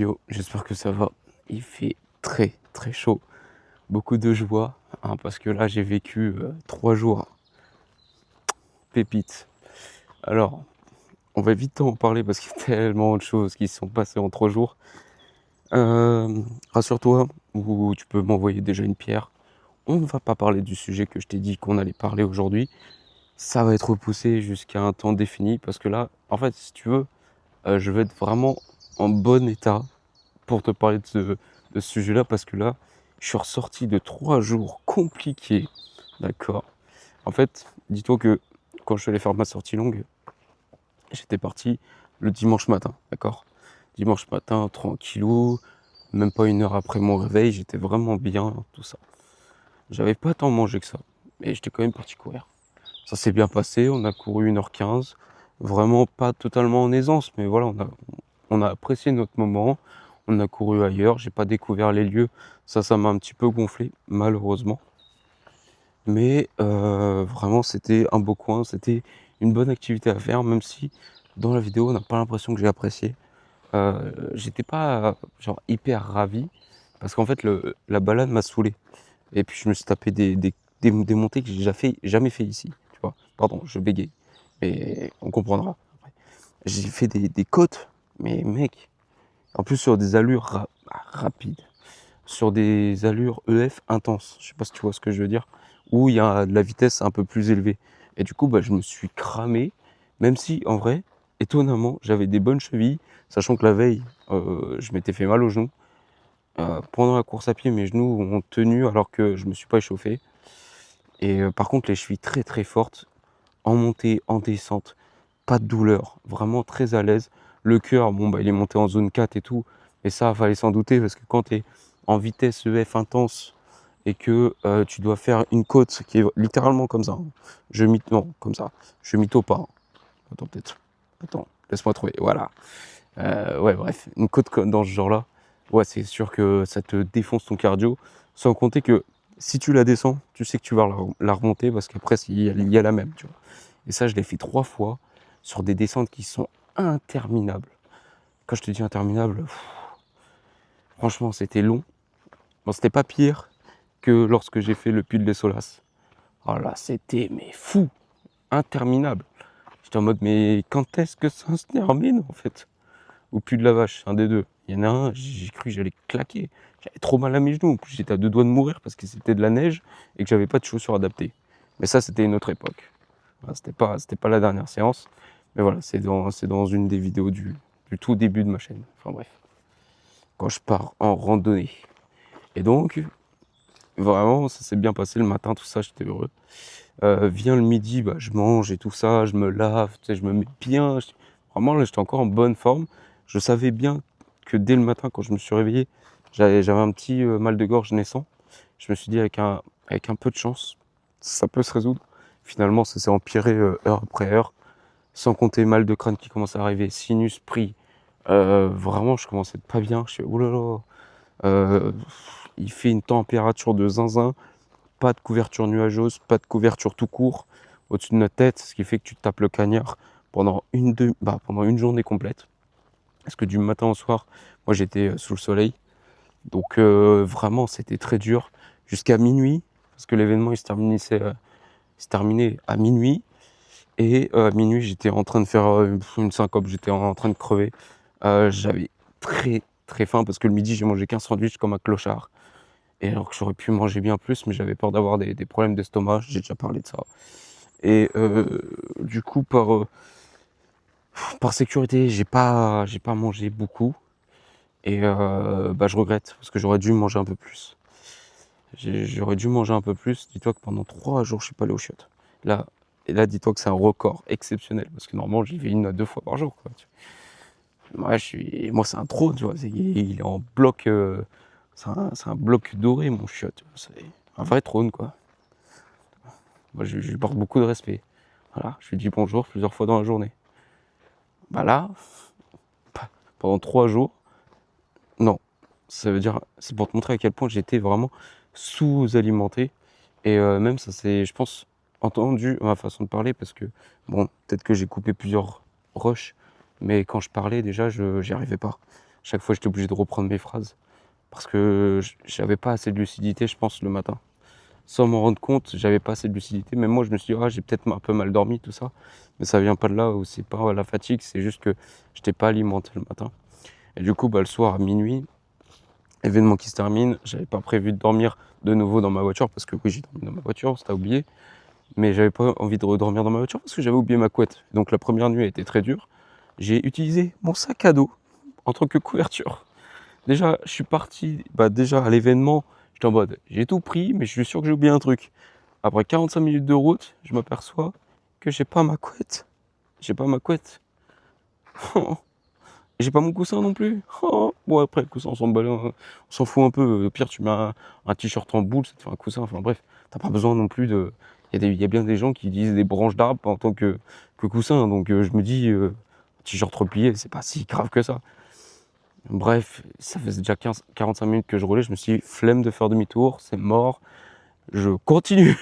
Yo, j'espère que ça va. Il fait très très chaud. Beaucoup de joie, hein, parce que là j'ai vécu 3 jours pépite. Alors, on va vite en parler parce qu'il y a tellement de choses qui se sont passées en 3 jours. Rassure-toi, ou tu peux m'envoyer déjà une pierre. On ne va pas parler du sujet que je t'ai dit qu'on allait parler aujourd'hui. Ça va être repoussé jusqu'à un temps défini parce que là, en fait, si tu veux, je vais être vraiment en bon état pour te parler de ce sujet-là parce que là, je suis ressorti de 3 jours compliqués. D'accord. En fait, dis-toi que quand je suis allé faire ma sortie longue, j'étais parti le dimanche matin. D'accord. Dimanche matin, tranquillou, même pas 1 heure après mon réveil, j'étais vraiment bien, tout ça. J'avais pas tant mangé que ça, mais j'étais quand même parti courir. Ça s'est bien passé, on a couru 1h15, vraiment pas totalement en aisance, mais voilà, on a apprécié notre moment, on a couru ailleurs, j'ai pas découvert les lieux, ça m'a un petit peu gonflé, malheureusement. Mais vraiment, c'était un beau coin, c'était une bonne activité à faire, même si dans la vidéo, on n'a pas l'impression que j'ai apprécié. J'étais pas genre hyper ravi, parce qu'en fait, la balade m'a saoulé. Et puis je me suis tapé des montées que j'ai jamais fait ici, tu vois. Pardon, je bégaye, mais on comprendra après. J'ai fait des côtes, mais mec, en plus sur des allures rapides, sur des allures EF intenses. Je sais pas si tu vois ce que je veux dire, où il y a de la vitesse un peu plus élevée. Et du coup, bah, je me suis cramé, même si en vrai, étonnamment, j'avais des bonnes chevilles, sachant que la veille, je m'étais fait mal aux genoux. Pendant la course à pied, mes genoux ont tenu alors que je me suis pas échauffé. Et par contre, les chevilles très très fortes, en montée, en descente, pas de douleur, vraiment très à l'aise. Le cœur, bon, bah, il est monté en zone 4 et tout, mais ça, fallait s'en douter parce que quand tu es en vitesse EF intense et que tu dois faire une côte qui est littéralement comme ça, hein. Non, comme ça, je mytho pas, hein. Attends, peut-être. Attends, laisse-moi trouver, voilà. Ouais, bref, une côte dans ce genre-là, ouais, c'est sûr que ça te défonce ton cardio. Sans compter que si tu la descends, tu sais que tu vas la remonter parce qu'après, il y a la même, tu vois. Et ça, je l'ai fait 3 fois sur des descentes qui sont interminables. Quand je te dis interminable, franchement, c'était long. Bon, c'était pas pire que lorsque j'ai fait le Puy de Les Solas. Oh là, c'était mais fou, interminable. J'étais en mode, mais quand est-ce que ça se termine en fait? Ou Puy de la Vache, un des deux. Il y en a un, j'ai cru que j'allais claquer. J'avais trop mal à mes genoux. En plus, j'étais à 2 doigts de mourir parce que c'était de la neige et que j'avais pas de chaussures adaptées. Mais ça, c'était une autre époque. Voilà, c'était pas la dernière séance. Mais voilà, c'est dans une des vidéos du tout début de ma chaîne. Enfin bref, quand je pars en randonnée. Et donc, vraiment, ça s'est bien passé le matin, tout ça, j'étais heureux. Vient le midi, bah, je mange et tout ça, je me lave, tu sais, je me mets bien. Vraiment, là, j'étais encore en bonne forme. Je savais bien que dès le matin, quand je me suis réveillé, j'avais un petit mal de gorge naissant. Je me suis dit, avec un peu de chance, ça peut se résoudre. Finalement, ça s'est empiré heure après heure, sans compter mal de crâne qui commence à arriver, sinus pris. Vraiment, je commençais pas bien. Je suis, oulala, euh, il fait une température de zinzin, pas de couverture nuageuse, pas de couverture tout court au-dessus de notre tête, ce qui fait que tu te tapes le cagnard pendant une journée complète. Parce que du matin au soir, moi j'étais sous le soleil. Donc vraiment, c'était très dur. Jusqu'à minuit, parce que l'événement il se terminait à minuit. Et à minuit, j'étais en train de faire une syncope, j'étais en train de crever. J'avais très très faim parce que le midi, j'ai mangé qu'un sandwich comme un clochard. Et alors que j'aurais pu manger bien plus, mais j'avais peur d'avoir des problèmes d'estomac, j'ai déjà parlé de ça. Et du coup, par sécurité, j'ai pas mangé beaucoup. Et bah, je regrette, parce que j'aurais dû manger un peu plus. J'aurais dû manger un peu plus. Dis-toi que pendant 3 jours, je suis pas allé aux chiottes. Là, et là, dis-toi que c'est un record exceptionnel, parce que normalement, j'y vais 1 à 2 fois par jour, quoi. Moi, c'est un trône, tu vois. Il est en bloc. C'est un bloc doré, mon chiotte. C'est un vrai trône, quoi. Moi, je lui porte beaucoup de respect. Voilà, je lui dis bonjour plusieurs fois dans la journée. Bah là, pendant 3 jours, non. Ça veut dire, c'est pour te montrer à quel point j'étais vraiment sous-alimenté. Et même ça s'est, je pense, entendu ma façon de parler parce que, bon, peut-être que j'ai coupé plusieurs rushs, mais quand je parlais déjà, j'y arrivais pas. Chaque fois, j'étais obligé de reprendre mes phrases parce que j'avais pas assez de lucidité, je pense, le matin. Sans m'en rendre compte, j'avais pas assez de lucidité. Même moi, je me suis dit: «Ah, j'ai peut-être un peu mal dormi, tout ça». Mais ça vient pas de là, ou c'est pas la fatigue, c'est juste que j'étais pas alimenté le matin. Et du coup, le soir à minuit, événement qui se termine, j'avais pas prévu de dormir de nouveau dans ma voiture parce que oui, j'ai dormi dans ma voiture, ça oublié. Mais j'avais pas envie de redormir dans ma voiture parce que j'avais oublié ma couette. Donc la première nuit a été très dure. J'ai utilisé mon sac à dos en tant que couverture. Déjà, je suis parti, déjà à l'événement, j'étais en mode, j'ai tout pris, mais je suis sûr que j'ai oublié un truc. Après 45 minutes de route, je m'aperçois que j'ai pas ma couette. J'ai pas ma couette. Et j'ai pas mon coussin non plus. Bon, après, le coussin, on s'en fout un peu. Au pire, tu mets un t-shirt en boule, ça te fait un coussin. Enfin bref, t'as pas besoin non plus de. Il y a bien des gens qui utilisent des branches d'arbres en tant que coussin. Donc je me dis, t-shirt replié, c'est pas si grave que ça. Bref, ça faisait déjà 45 minutes que je roulais. Je me suis dit, flemme de faire demi-tour, c'est mort. Je continue.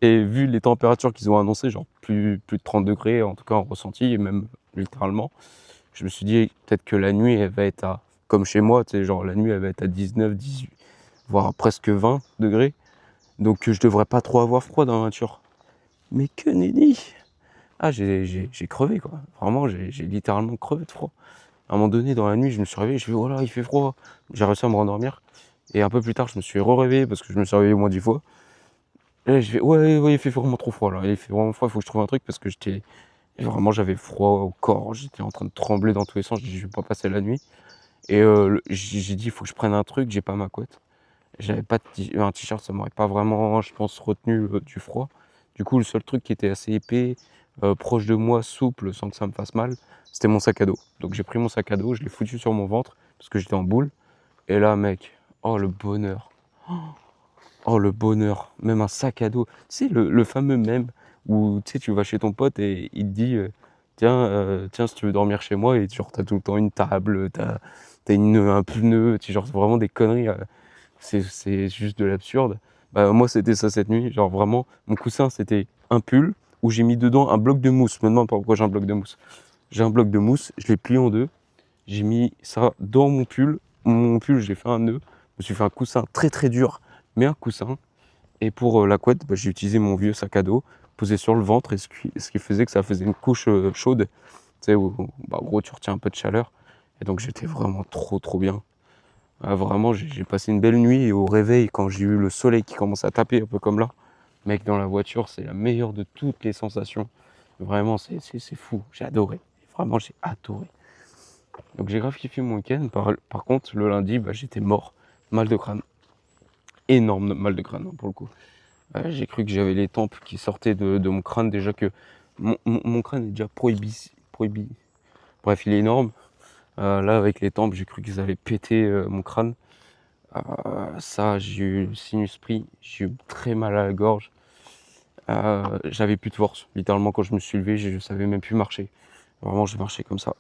Et vu les températures qu'ils ont annoncées, genre plus de 30 degrés, en tout cas en ressenti, et même littéralement, je me suis dit peut-être que la nuit, elle va être à, comme chez moi, tu sais, genre la nuit, elle va être à 19, 18, voire presque 20 degrés. Donc je devrais pas trop avoir froid dans la voiture. Mais que nenni! Ah, j'ai crevé, quoi. Vraiment, j'ai littéralement crevé de froid. À un moment donné, dans la nuit, je me suis réveillé, je me suis dit, oh là, il fait froid. J'ai réussi à me rendormir. Et un peu plus tard, je me suis réveillé parce que je me suis réveillé au moins 10 fois. Et là, je fais, ouais, il fait vraiment trop froid là. Il fait vraiment froid, il faut que je trouve un truc parce que vraiment, j'avais froid au corps. J'étais en train de trembler dans tous les sens. J'ai dit, je vais pas passer la nuit. Et j'ai dit, il faut que je prenne un truc, j'ai pas ma couette. J'avais pas un t-shirt, ça m'aurait pas vraiment, je pense, retenu du froid. Du coup, le seul truc qui était assez épais, proche de moi, souple, sans que ça me fasse mal, c'était mon sac à dos. Donc j'ai pris mon sac à dos, je l'ai foutu sur mon ventre parce que j'étais en boule. Et là, mec, oh le bonheur. Oh le bonheur, même un sac à dos. Tu sais, le fameux mème où tu sais, tu vas chez ton pote et il te dit tiens, tiens, si tu veux dormir chez moi, et genre t'as tout le temps une table, t'as un pneu, genre vraiment des conneries. C'est juste de l'absurde. Bah, moi, c'était ça cette nuit. Genre vraiment, mon coussin, c'était un pull où j'ai mis dedans un bloc de mousse. Je me demande pas pourquoi j'ai un bloc de mousse. J'ai un bloc de mousse, je l'ai plié en deux. J'ai mis ça dans mon pull. Mon pull, j'ai fait un nœud. Je me suis fait un coussin très très dur, mais un coussin. Et pour la couette, j'ai utilisé mon vieux sac à dos posé sur le ventre, et ce qui faisait que ça faisait une couche chaude. Tu sais, où en gros, tu retiens un peu de chaleur. Et donc, j'étais vraiment trop trop bien. Ah, vraiment, j'ai passé une belle nuit, et au réveil, quand j'ai eu le soleil qui commence à taper un peu comme là, mec, dans la voiture, c'est la meilleure de toutes les sensations. Vraiment, c'est fou. J'ai adoré. Vraiment, j'ai adoré. Donc j'ai grave kiffé mon week-end. Par contre, le lundi, j'étais mort. Mal de crâne. Énorme mal de crâne, hein, pour le coup. J'ai cru que j'avais les tempes qui sortaient de mon crâne. Déjà que mon crâne est déjà prohibi. Bref, il est énorme. Là, avec les tempes, j'ai cru qu'ils allaient péter mon crâne. Ça, j'ai eu le sinus pris. J'ai eu très mal à la gorge. J'avais plus de force. Littéralement, quand je me suis levé, je savais même plus marcher. Vraiment, je marchais comme ça.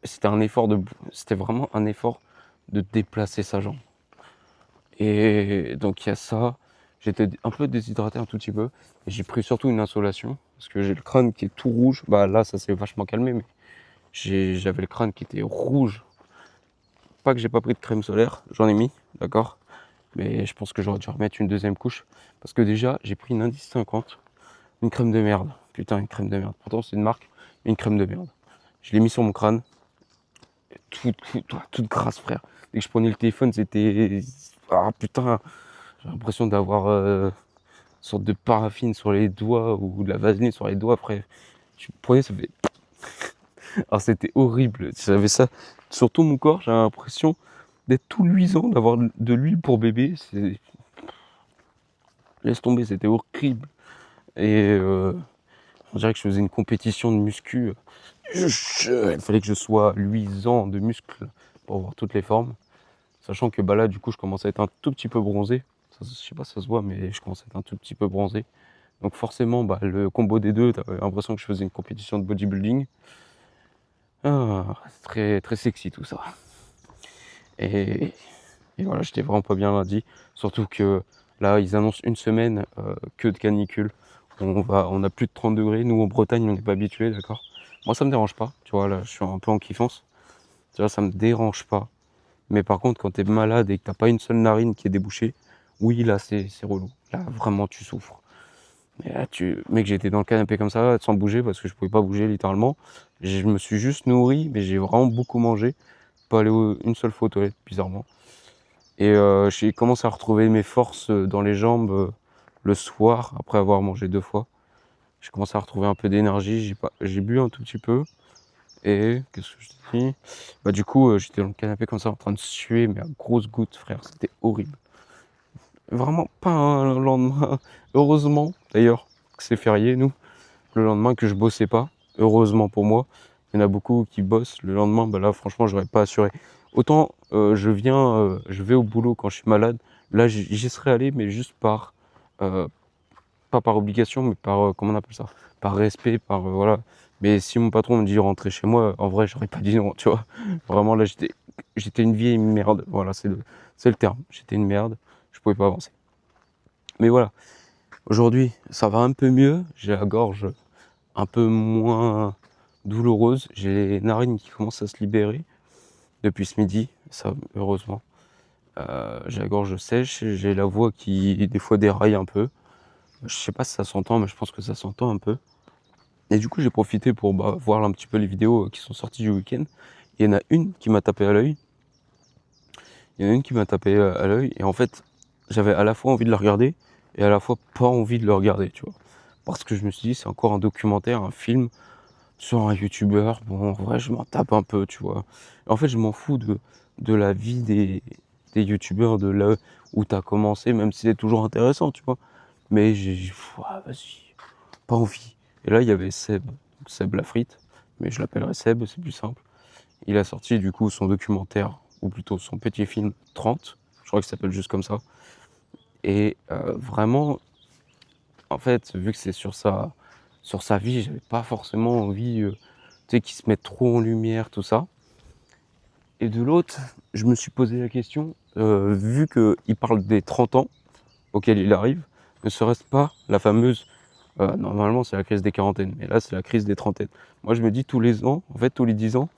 C'était vraiment un effort de déplacer sa jambe. Et donc il y a ça. J'étais un peu déshydraté un tout petit peu. Et j'ai pris surtout une insolation parce que j'ai le crâne qui est tout rouge. Là, ça s'est vachement calmé, mais j'avais le crâne qui était rouge. Pas que j'ai pas pris de crème solaire, j'en ai mis, d'accord. Mais je pense que j'aurais dû remettre une deuxième couche parce que déjà j'ai pris une indice 50, une crème de merde. Putain, une crème de merde. Pourtant c'est une marque, mais une crème de merde. Je l'ai mis sur mon crâne. Toute grasse, frère. Dès que je prenais le téléphone, c'était. Ah putain, j'ai l'impression d'avoir une sorte de paraffine sur les doigts ou de la vaseline sur les doigts. Après, tu prenais, ça fait. Alors c'était horrible. J'avais ça sur tout mon corps, j'avais l'impression d'être tout luisant, d'avoir de l'huile pour bébé. Laisse tomber, c'était horrible. Et on dirait que je faisais une compétition de muscu. Il fallait que je sois luisant de muscles pour avoir toutes les formes. Sachant que là, du coup, je commence à être un tout petit peu bronzé. Ça, je sais pas si ça se voit, mais je commence à être un tout petit peu bronzé. Donc forcément, le combo des deux, t'avais l'impression que je faisais une compétition de bodybuilding. C'est très, très sexy tout ça. Et, et voilà, j'étais vraiment pas bien lundi. Surtout que là, ils annoncent une semaine que de canicule. On a plus de 30 degrés. Nous, en Bretagne, on n'est pas habitués, d'accord. Moi, ça me dérange pas. Tu vois, là, je suis un peu en kiffance. Tu vois, ça me dérange pas. Mais par contre, quand tu es malade et que tu pas une seule narine qui est débouchée, oui, là, c'est relou. Là, vraiment, tu souffres. Mais là, mec, j'étais dans le canapé comme ça, sans bouger, parce que je pouvais pas bouger littéralement. Je me suis juste nourri, mais j'ai vraiment beaucoup mangé. Pas allé une seule fois aux toilettes, bizarrement. Et j'ai commencé à retrouver mes forces dans les jambes le soir, après avoir mangé 2 fois. J'ai commencé à retrouver un peu d'énergie, j'ai bu un tout petit peu. Et qu'est-ce que je te dis? Bah du coup, j'étais dans le canapé comme ça, en train de suer, mais à grosses gouttes, frère, c'était horrible. Vraiment pas un lendemain, heureusement d'ailleurs que c'est férié, nous, le lendemain que je bossais pas, heureusement pour moi. Il y en a beaucoup qui bossent le lendemain, bah là franchement j'aurais pas assuré. Autant je vais au boulot quand je suis malade, là j'y serais allé, mais juste euh, pas par obligation, mais par, comment on appelle ça? Par respect, voilà. Mais si mon patron me dit rentrer chez moi, en vrai j'aurais pas dit non, tu vois. Vraiment là j'étais une vieille merde, voilà c'est le terme, j'étais une merde, je pouvais pas avancer. Mais voilà, aujourd'hui ça va un peu mieux, j'ai la gorge un peu moins douloureuse. J'ai les narines qui commencent à se libérer depuis ce midi, ça heureusement. J'ai la gorge sèche, j'ai la voix qui des fois déraille un peu. Je sais pas si ça s'entend, mais je pense que ça s'entend un peu. Et du coup, j'ai profité pour voir un petit peu les vidéos qui sont sorties du week-end. Il y en a une qui m'a tapé à l'œil. Il y en a une qui m'a tapé à l'œil. Et en fait, j'avais à la fois envie de la regarder et à la fois pas envie de le regarder, tu vois. Parce que je me suis dit, c'est encore un documentaire, un film sur un youtubeur. Bon, en vrai, je m'en tape un peu, tu vois. Et en fait, je m'en fous de la vie des youtubeurs, de là où t'as commencé, même si c'est toujours intéressant, tu vois. Mais vas-y, pas envie. Et là, il y avait Seb Lafrite, mais je l'appellerai Seb, c'est plus simple. Il a sorti du coup son documentaire, ou plutôt son petit film 30, je crois qu'il s'appelle juste comme ça. Et vraiment, en fait, vu que c'est sur sa vie, j'avais pas forcément envie tu sais, qu'il se mette trop en lumière, tout ça. Et de l'autre, je me suis posé la question, vu qu'il parle des 30 ans auxquels il arrive, ne serait-ce pas la fameuse normalement, c'est la crise des quarantaines, mais là, c'est la crise des trentaines. Moi, je me dis tous les ans, en fait, tous les 10 ans,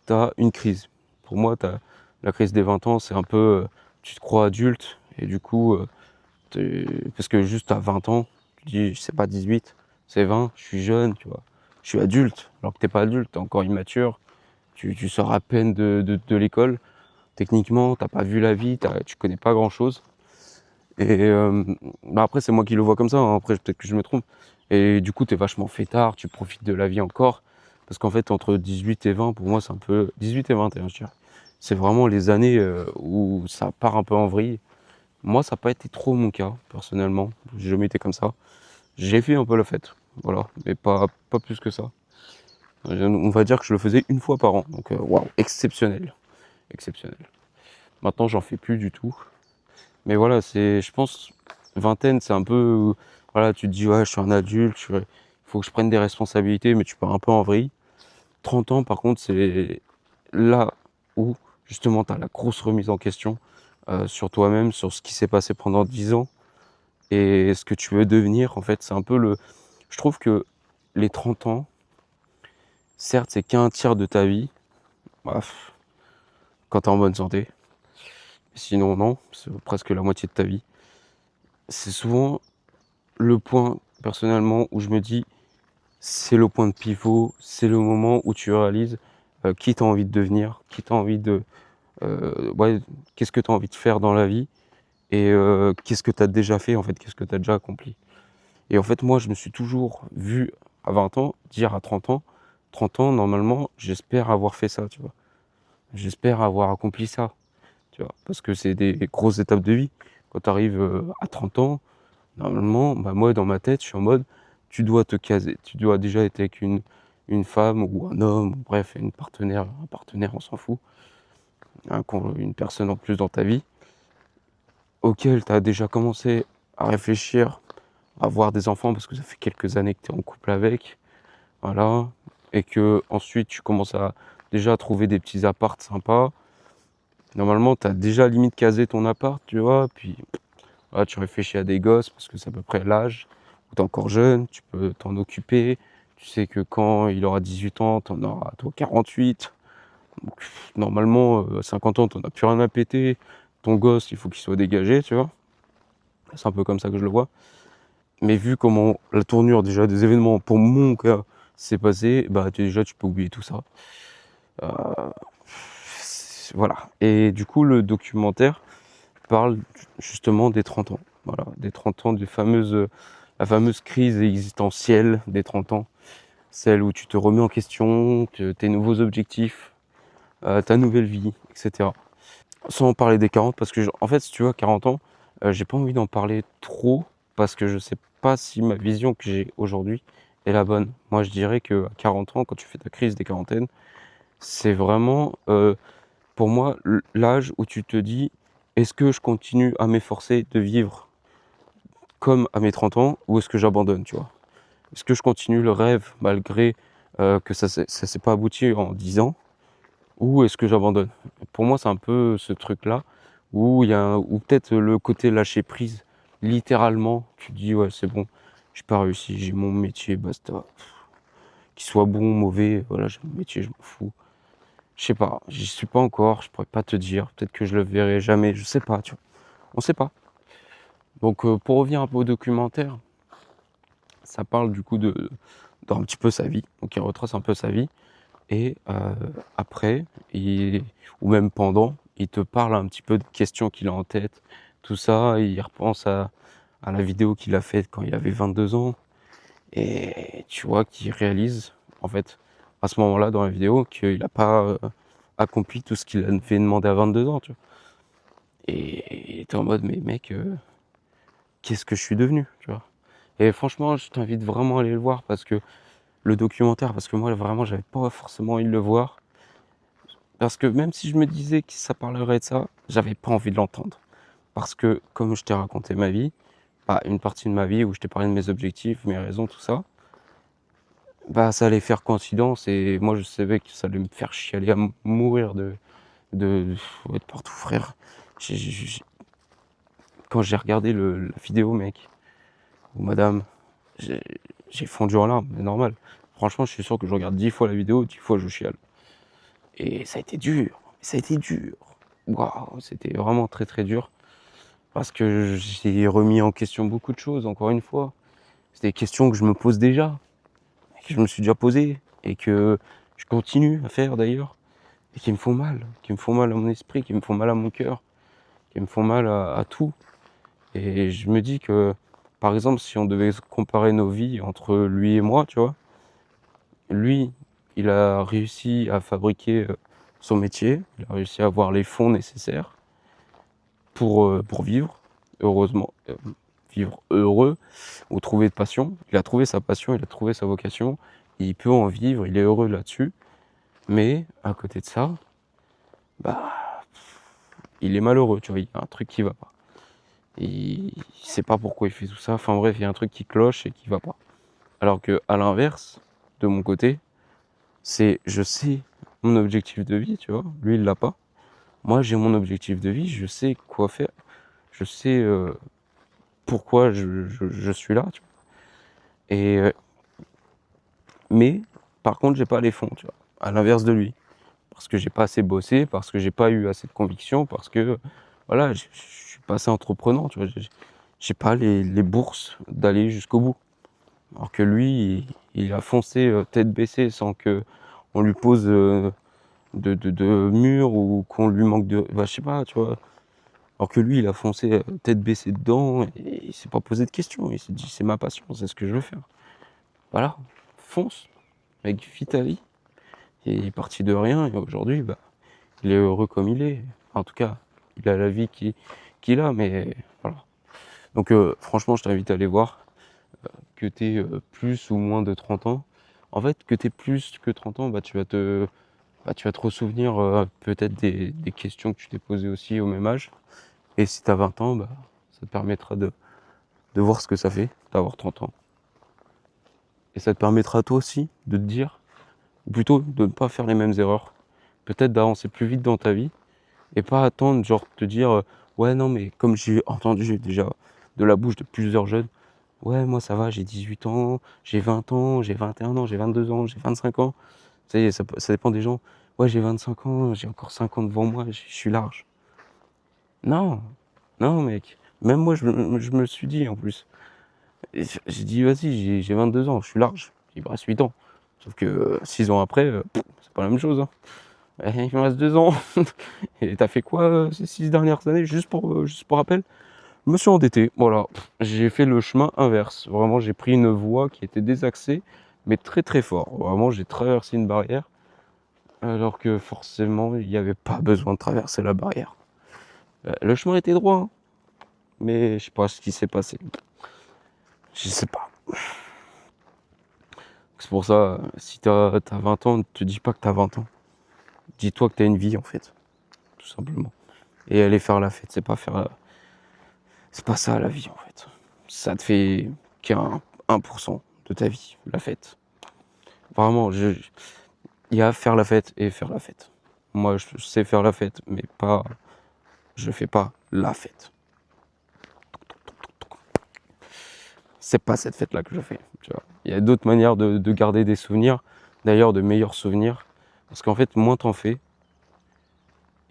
tu as une crise. Pour moi, la crise des 20 ans, c'est un peu, tu te crois adulte, et du coup, parce que juste à 20 ans, tu dis, c'est pas 18, c'est 20, je suis jeune, tu vois. Je suis adulte, alors que t'es pas adulte, t'es encore immature, tu sors à peine de l'école. Techniquement, t'as pas vu la vie, tu connais pas grand-chose. Et après, c'est moi qui le vois comme ça, hein. Après, peut-être que je me trompe. Et du coup, t'es vachement fêtard, tu profites de la vie encore. Parce qu'en fait, entre 18 et 20, pour moi, c'est un peu... 18 et 21, je dirais. C'est vraiment les années où ça part un peu en vrille. Moi, ça n'a pas été trop mon cas, personnellement. J'ai jamais été comme ça. J'ai fait un peu la fête, voilà. Mais pas plus que ça. On va dire que je le faisais une fois par an. Donc, waouh, exceptionnel. Exceptionnel. Maintenant, j'en fais plus du tout. Mais voilà, je pense, vingtaine, c'est un peu, voilà, tu te dis, ouais, je suis un adulte, il faut que je prenne des responsabilités, mais tu pars un peu en vrille. 30 ans, par contre, c'est là où, justement, tu as la grosse remise en question sur toi-même, sur ce qui s'est passé pendant 10 ans et ce que tu veux devenir. En fait, c'est un peu je trouve que les 30 ans, certes, c'est qu'un tiers de ta vie, bref, quand tu es en bonne santé. Sinon, non, c'est presque la moitié de ta vie. C'est souvent le point, personnellement, où je me dis, c'est le point de pivot, c'est le moment où tu réalises qui t'as envie de devenir, qui t'as envie ouais, qu'est-ce que tu as envie de faire dans la vie et qu'est-ce que tu as déjà fait, en fait, qu'est-ce que tu as déjà accompli. Et en fait, moi, je me suis toujours vu à 20 ans, dire à 30 ans, normalement, j'espère avoir fait ça, tu vois. J'espère avoir accompli ça, tu vois, parce que c'est des grosses étapes de vie. Quand tu arrives à 30 ans, normalement, bah moi, dans ma tête, je suis en mode, tu dois te caser. Tu dois déjà être avec une femme ou un homme, bref, un partenaire, on s'en fout. Une personne en plus dans ta vie, auquel tu as déjà commencé à réfléchir, à avoir des enfants, parce que ça fait quelques années que tu es en couple avec, voilà. Et que ensuite tu commences à déjà trouver des petits apparts sympas. Normalement, tu as déjà limite casé ton appart, tu vois, puis voilà, tu réfléchis à des gosses parce que c'est à peu près l'âge où tu es encore jeune, tu peux t'en occuper. Tu sais que quand il aura 18 ans, tu en auras toi 48. Donc, normalement, à 50 ans, t'en as plus rien à péter. Ton gosse, il faut qu'il soit dégagé, tu vois. C'est un peu comme ça que je le vois. Mais vu comment la tournure déjà des événements, pour mon cas, s'est passée, bah déjà tu peux oublier tout ça. Euh, voilà. Et du coup, le documentaire parle justement des 30 ans. Voilà, des 30 ans, la fameuse crise existentielle des 30 ans. Celle où tu te remets en question, tes nouveaux objectifs, ta nouvelle vie, etc. Sans parler des 40, parce que, en fait, si tu vois, 40 ans, j'ai pas envie d'en parler trop, parce que je sais pas si ma vision que j'ai aujourd'hui est la bonne. Moi, je dirais qu'à 40 ans, quand tu fais ta crise des quarantaines, c'est vraiment, pour moi, l'âge où tu te dis: «Est-ce que je continue à m'efforcer de vivre comme à mes 30 ans ou est-ce que j'abandonne?» tu vois? Est-ce que je continue le rêve malgré, que ça s'est pas abouti en 10 ans? Ou est-ce que j'abandonne? Pour moi, c'est un peu ce truc-là où il y a ou peut-être le côté lâcher prise. Littéralement, tu te dis: «Ouais, c'est bon, j'ai pas réussi, j'ai mon métier, basta. Qu'il soit bon ou mauvais, voilà, j'ai mon métier, je m'en fous». Je sais pas, j'y suis pas encore, je pourrais pas te dire. Peut-être que je le verrai jamais, je sais pas, tu vois? On sait pas. Donc, pour revenir un peu au documentaire, ça parle du coup d'un petit peu sa vie. Donc il retrace un peu sa vie. Et après, ou même pendant, il te parle un petit peu des questions qu'il a en tête, tout ça. Il repense à la vidéo qu'il a faite quand il avait 22 ans. Et tu vois qu'il réalise, en fait, à ce moment-là, dans la vidéo, qu'il n'a pas accompli tout ce qu'il avait demandé à 22 ans, tu vois. Et il était en mode, mais mec, qu'est-ce que je suis devenu, tu vois. Et franchement, je t'invite vraiment à aller le voir, parce que le documentaire, parce que moi, vraiment, j'avais pas forcément envie de le voir. Parce que même si je me disais que ça parlerait de ça, j'avais pas envie de l'entendre. Parce que, comme je t'ai raconté ma vie, bah, une partie de ma vie où je t'ai parlé de mes objectifs, mes raisons, tout ça, bah, ça allait faire coïncidence et moi je savais que ça allait me faire chialer à mourir de partout, frère. J'ai- Quand j'ai regardé la vidéo, mec, ou madame, j'ai j'ai fondu en larmes, c'est normal. Franchement, je suis sûr que je regarde 10 fois la vidéo, 10 fois je chiale. Et ça a été dur, ça a été dur. Waouh, c'était vraiment très très dur. Parce que j'ai remis en question beaucoup de choses, encore une fois. C'est des questions que je me pose déjà, que je me suis déjà posées, et que je continue à faire d'ailleurs, et qui me font mal à mon esprit, qui me font mal à mon cœur, qui me font mal à tout. Et je me dis que, par exemple, si on devait comparer nos vies entre lui et moi, tu vois, lui, il a réussi à fabriquer son métier, il a réussi à avoir les fonds nécessaires pour vivre, heureusement, vivre heureux, ou trouver de passion. Il a trouvé sa passion, il a trouvé sa vocation, il peut en vivre, il est heureux là-dessus. Mais à côté de ça, bah, il est malheureux, tu vois, il y a un truc qui va pas. Et il sait pas pourquoi il fait tout ça. Enfin bref, il y a un truc qui cloche et qui va pas. Alors que à l'inverse, de mon côté, c'est je sais mon objectif de vie, tu vois. Lui, il l'a pas. Moi, j'ai mon objectif de vie, je sais quoi faire, je sais pourquoi je suis là, tu vois. Et mais par contre, j'ai pas les fonds, tu vois. À l'inverse de lui. Parce que j'ai pas assez bossé, parce que j'ai pas eu assez de conviction, parce que voilà, je suis pas assez entreprenant, tu vois. J'ai pas les bourses d'aller jusqu'au bout. Alors que lui, il a foncé tête baissée sans que on lui pose de mur ou qu'on lui manque de. Bah, je sais pas, tu vois. Alors que lui, il a foncé tête baissée dedans et il s'est pas posé de questions. Il s'est dit, c'est ma passion, c'est ce que je veux faire. Voilà, fonce, mec, vis ta vie. Et il est parti de rien et aujourd'hui, bah, il est heureux comme il est. En tout cas, il a la vie qu'il a, mais voilà. Donc franchement, je t'invite à aller voir, que tu aies plus ou moins de 30 ans. En fait, que tu aies plus que 30 ans, bah, tu vas te ressouvenir peut-être des questions que tu t'es posées aussi au même âge. Et si tu as 20 ans, bah, ça te permettra de voir ce que ça fait d'avoir 30 ans. Et ça te permettra toi aussi de te dire, ou plutôt de ne pas faire les mêmes erreurs. Peut-être d'avancer plus vite dans ta vie et pas attendre, genre te dire ouais, non, mais comme j'ai entendu déjà de la bouche de plusieurs jeunes, ouais, moi ça va, j'ai 18 ans, j'ai 20 ans, j'ai 21 ans, j'ai 22 ans, j'ai 25 ans. Ça y est, ça dépend des gens. Ouais, j'ai 25 ans, j'ai encore 5 ans devant moi, je suis large. Non, non, mec. Même moi, je me le suis dit en plus. Et j'ai dit, vas-y, j'ai 22 ans, je suis large. Il me reste 8 ans. Sauf que 6 ans après, c'est pas la même chose, hein. Il me reste 2 ans. Et t'as fait quoi ces 6 dernières années, juste pour rappel? Je me suis endetté, voilà. J'ai fait le chemin inverse. Vraiment, j'ai pris une voie qui était désaxée, mais très très fort. Vraiment, j'ai traversé une barrière, alors que forcément, il n'y avait pas besoin de traverser la barrière. Le chemin était droit, hein, mais je sais pas ce qui s'est passé. Je sais pas. C'est pour ça, si t'as 20 ans, ne te dis pas que t'as 20 ans. Dis-toi que t'as une vie, en fait. Tout simplement. Et aller faire la fête, c'est pas ça la vie, en fait. Ça te fait qu'un 1% de ta vie, la fête. Vraiment, il y a faire la fête et faire la fête. Moi, je sais faire la fête, mais pas, je fais pas la fête. C'est pas cette fête-là que je fais. Tu vois. Il y a d'autres manières de garder des souvenirs, d'ailleurs de meilleurs souvenirs, parce qu'en fait, moins t'en fais,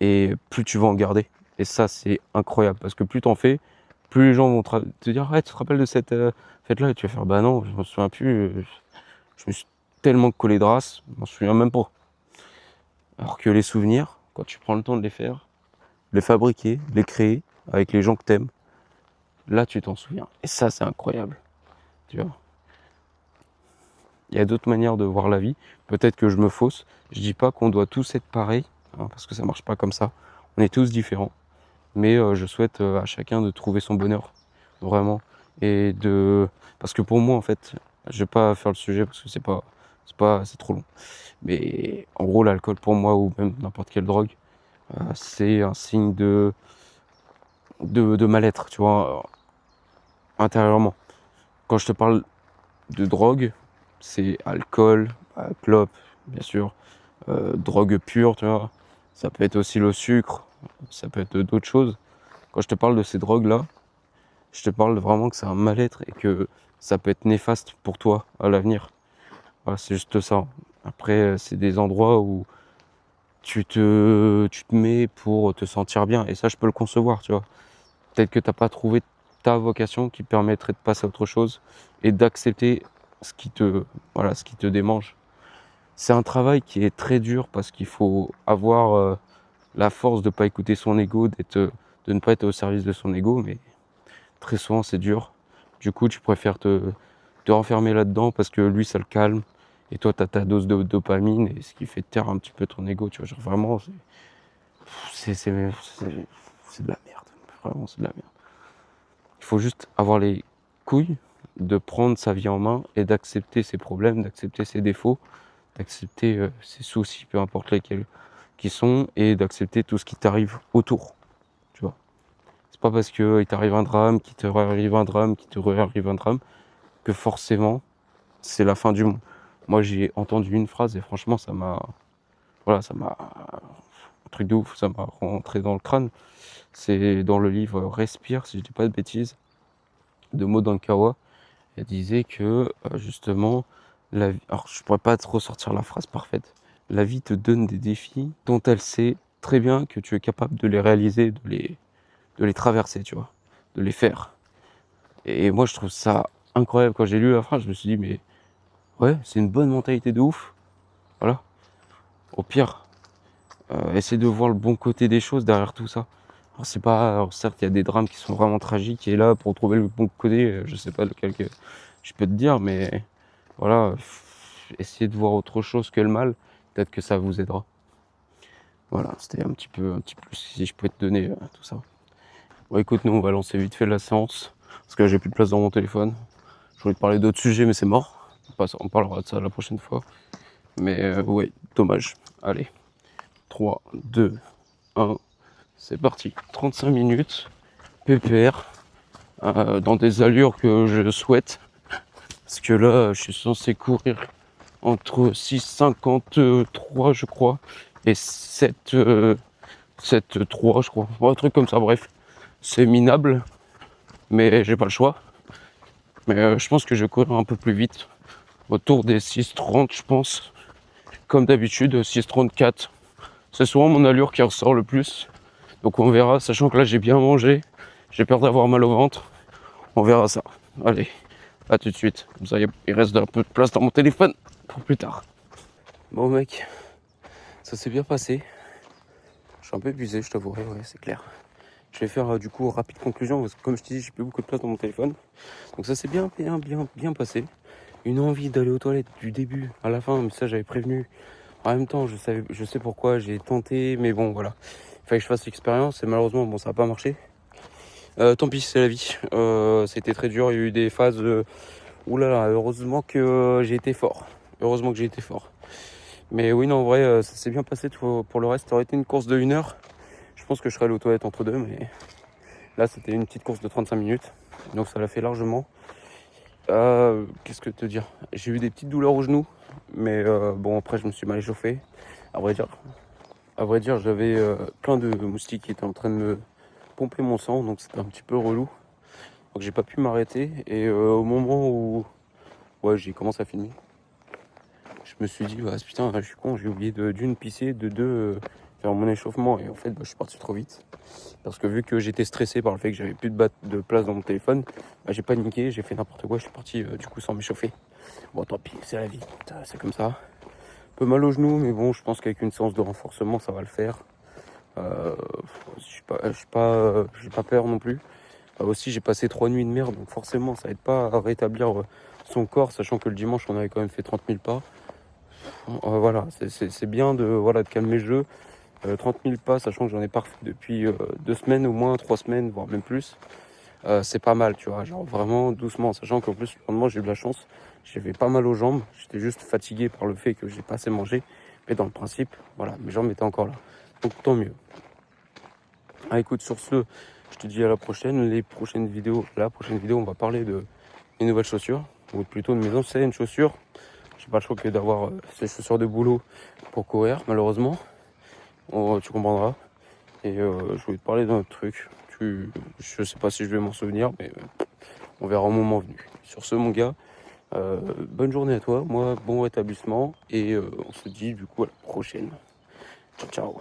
et plus tu vas en garder. Et ça, c'est incroyable, parce que plus t'en fais, plus les gens vont te dire, ouais, tu te rappelles de cette fête-là, et tu vas faire, bah non, je me souviens plus, je me suis tellement collé de race, je m'en souviens même pas. Alors que les souvenirs, quand tu prends le temps de les faire, de les fabriquer, de les créer avec les gens que t'aimes, là tu t'en souviens. Et ça, c'est incroyable. Tu vois. Il y a d'autres manières de voir la vie. Peut-être que je me fausse. Je dis pas qu'on doit tous être pareils, hein, parce que ça marche pas comme ça. On est tous différents. Mais je souhaite à chacun de trouver son bonheur, vraiment. Et de, parce que pour moi, en fait, je vais pas faire le sujet parce que c'est trop long. Mais en gros, l'alcool pour moi ou même n'importe quelle drogue, c'est un signe de mal-être, tu vois, intérieurement. Quand je te parle de drogue, c'est alcool, clope, bien sûr, drogue pure, tu vois. Ça peut être aussi le sucre, ça peut être d'autres choses. Quand je te parle de ces drogues-là, je te parle vraiment que c'est un mal-être et que ça peut être néfaste pour toi à l'avenir. Voilà, c'est juste ça. Après, c'est des endroits où tu te mets pour te sentir bien. Et ça, je peux le concevoir, tu vois. Peut-être que tu n'as pas trouvé ta vocation qui permettrait de passer à autre chose et d'accepter ce qui te, voilà, ce qui te démange. C'est un travail qui est très dur parce qu'il faut avoir la force de ne pas écouter son ego, de ne pas être au service de son ego, mais très souvent c'est dur. Du coup, tu préfères te renfermer là-dedans parce que lui, ça le calme. Et toi, tu as ta dose de dopamine et ce qui fait taire un petit peu ton ego. Tu vois, genre vraiment, c'est de la merde. Vraiment, c'est de la merde. Il faut juste avoir les couilles de prendre sa vie en main et d'accepter ses problèmes, d'accepter ses défauts, d'accepter ses soucis, peu importe lesquels qui sont, et d'accepter tout ce qui t'arrive autour. Tu vois. C'est pas parce que il t'arrive un drame, qu'il te arrive un drame, qu'il te arrive un drame, que forcément c'est la fin du monde. Moi, j'ai entendu une phrase et franchement, ça m'a, un truc de ouf, ça m'a rentré dans le crâne. C'est dans le livre Respire, si je dis pas de bêtises, de Maud Ankawa. Elle disait que justement, alors je pourrais pas trop sortir la phrase parfaite. La vie te donne des défis dont elle sait très bien que tu es capable de les réaliser, de les traverser, tu vois, de les faire. Et moi, je trouve ça incroyable. Quand j'ai lu la phrase, je me suis dit, mais ouais, c'est une bonne mentalité de ouf. Voilà. Au pire, essaie de voir le bon côté des choses derrière tout ça. Alors, c'est pas, alors certes, il y a des drames qui sont vraiment tragiques et là, pour trouver le bon côté, je sais pas lequel que je peux te dire, mais voilà, essayez de voir autre chose que le mal. Peut-être que ça vous aidera. Voilà, c'était un petit peu si je pouvais te donner tout ça. Bon, écoute, nous, on va lancer vite fait la séance parce que j'ai plus de place dans mon téléphone. Je voulais te parler d'autres sujets, mais c'est mort. On parlera de ça la prochaine fois. Mais ouais, dommage. Allez, 3, 2, 1, c'est parti. 35 minutes, PPR, dans des allures que je souhaite. Parce que là, je suis censé courir entre 6,53 je crois et 7,3 je crois. Bon, un truc comme ça, bref. C'est minable, mais j'ai pas le choix. Mais je pense que je vais courir un peu plus vite. Autour des 6,30 je pense. Comme d'habitude, 6,34. C'est souvent mon allure qui ressort le plus. Donc on verra, sachant que là j'ai bien mangé. J'ai peur d'avoir mal au ventre. On verra ça. Allez, à tout de suite. Comme ça, il reste un peu de place dans mon téléphone pour plus tard. Bon mec, ça s'est bien passé. Je suis un peu épuisé, je t'avouerai, ouais, c'est clair. Je vais faire du coup rapide conclusion parce que comme je te dis, j'ai plus beaucoup de place dans mon téléphone. Donc ça s'est bien passé. Une envie d'aller aux toilettes du début à la fin, mais ça j'avais prévenu. En même temps, je sais pourquoi, j'ai tenté, mais bon voilà. Il fallait que je fasse l'expérience et malheureusement, bon, ça n'a pas marché. Tant pis, c'est la vie. C'était très dur, il y a eu des phases. Oulala, heureusement que j'ai été fort. Heureusement que j'ai été fort. Mais oui, non, en vrai, ça s'est bien passé. Pour le reste, ça aurait été une course de 1 heure. Je pense que je serais allé aux toilettes entre deux, mais là, c'était une petite course de 35 minutes. Donc ça l'a fait largement. Qu'est-ce que te dire? J'ai eu des petites douleurs au genou, mais bon, après, je me suis mal échauffé. À vrai dire, j'avais plein de moustiques qui étaient en train de me pomper mon sang, donc c'était un petit peu relou. Donc j'ai pas pu m'arrêter. Et au moment où ouais, j'ai commencé à filmer, je me suis dit, bah, putain, je suis con, j'ai oublié d'une pisser, de deux faire mon échauffement. Et en fait, bah, je suis parti trop vite. Parce que vu que j'étais stressé par le fait que j'avais plus de place dans mon téléphone, bah, j'ai paniqué, j'ai fait n'importe quoi, je suis parti du coup sans m'échauffer. Bon, tant pis, c'est la vie, c'est comme ça. Un peu mal au genou, mais bon, je pense qu'avec une séance de renforcement, ça va le faire. J'ai pas peur non plus. Aussi, j'ai passé 3 nuits de merde, donc forcément, ça aide pas à rétablir son corps, sachant que le dimanche, on avait quand même fait 30 000 pas. Voilà, c'est bien de calmer le jeu. 30 000 pas, sachant que j'en ai pas refait depuis 2 semaines au moins, 3 semaines, voire même plus. C'est pas mal, tu vois, genre vraiment doucement, sachant qu'en plus, le lendemain, j'ai eu de la chance. J'avais pas mal aux jambes, j'étais juste fatigué par le fait que j'ai pas assez mangé. Mais dans le principe, voilà, mes jambes étaient encore là. Donc tant mieux. Ah, écoute, sur ce, je te dis à la prochaine. La prochaine vidéo, on va parler de mes nouvelles chaussures, ou plutôt de mes anciennes chaussures. J'ai pas le choix que d'avoir ces chaussures de boulot pour courir, malheureusement. Tu comprendras. Et je voulais te parler d'un autre truc. Je sais pas si je vais m'en souvenir, mais on verra au moment venu. Sur ce, mon gars, bonne journée à toi. Moi, bon rétablissement. Et on se dit du coup à la prochaine. Ciao, ciao.